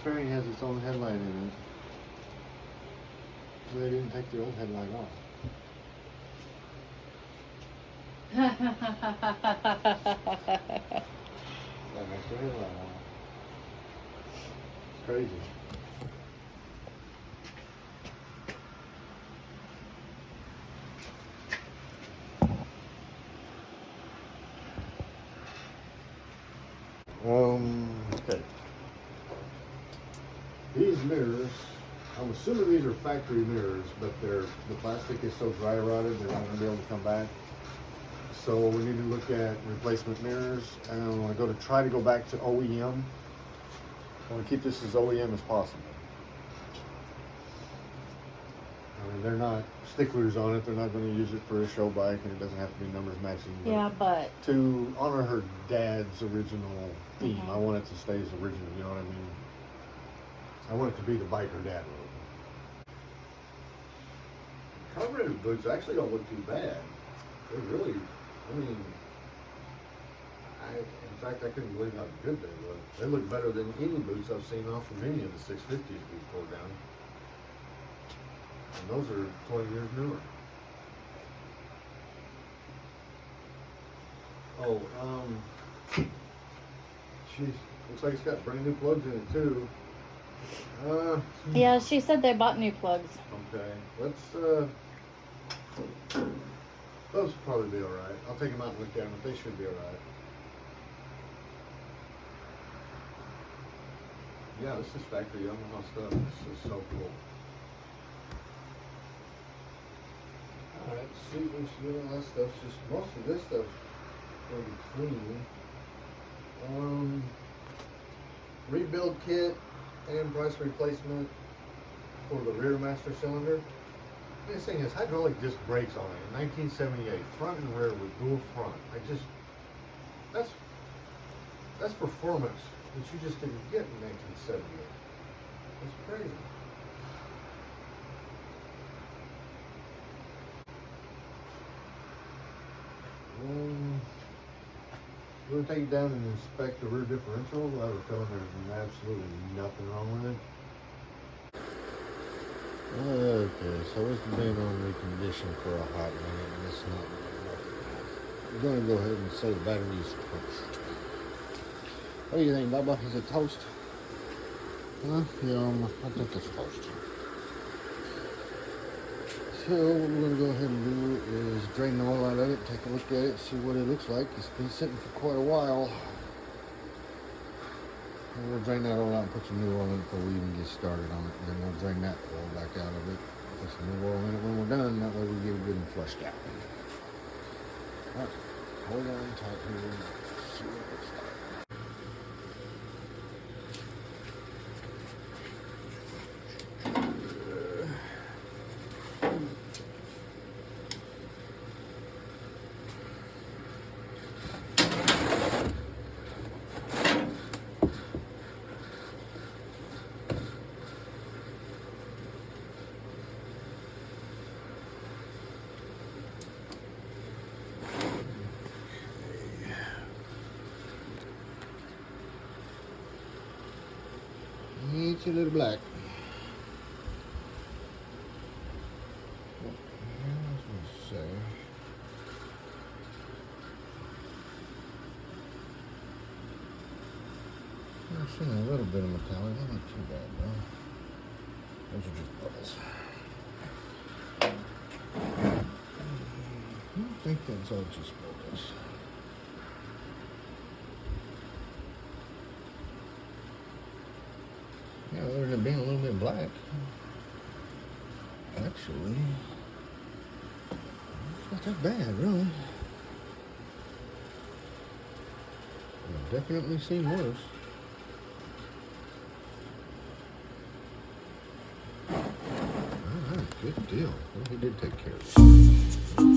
fairing has its own headlight in it. They didn't take the old headlight off. That makes the headlight on. It's crazy. Okay. These mirrors, I'm assuming these are factory mirrors, but the plastic is so dry rotted they're not going to be able to come back. So we need to look at replacement mirrors, and I want to try to go back to OEM. I want to keep this as OEM as possible. I mean, they're not sticklers on it. They're not going to use it for a show bike, and it doesn't have to be numbers matching. Yeah, but to honor her dad's original theme, I want it to stay as original. You know what I mean? I want it to be the bike her dad rode. Carburetor boots actually don't look too bad. They really, I mean, in fact, I couldn't believe how good they look. They look better than any boots I've seen off of any of the 650s we've pulled down. And those are 20 years newer. Oh, jeez, looks like it's got brand new plugs in it too. yeah, she said they bought new plugs. Okay, let's, those will probably be alright. I'll take them out and look at them, but they should be alright. Yeah, this is factory Yamaha stuff. This is so cool. Alright, see, all that stuff's just, most of this stuff will be clean. Rebuild kit and price replacement for the rear master cylinder. This thing has hydraulic disc brakes on it in 1978, front and rear with dual front. That's performance that you just didn't get in 1978. That's crazy. We're going to take it down and inspect the rear differential. I have a feeling there's absolutely nothing wrong with it. Okay, so it's been on recondition for a hot minute and it's not working. We're going to go ahead and say the battery is toast. What do you think, Bubba? Is it toast? Huh? Yeah, I think it's toast. So what we're going to go ahead and do is drain the oil out of it, take a look at it, see what it looks like. It's been sitting for quite a while. And we'll drain that oil out and put some new oil in it before we even get started on it. And then we'll drain that oil back out of it, put some new oil in it when we're done. That way we get it good and flushed out. All right, hold on tight here and see what it looks like. It's a little black. What was I going to say? I've seen a little bit of metallic. Not too bad though. Those are just bubbles. I think that's all just bubbles. Yeah, other than being a little bit black, actually, it's not that bad, really. I've definitely seen worse. All right, good deal. Well, he did take care of it.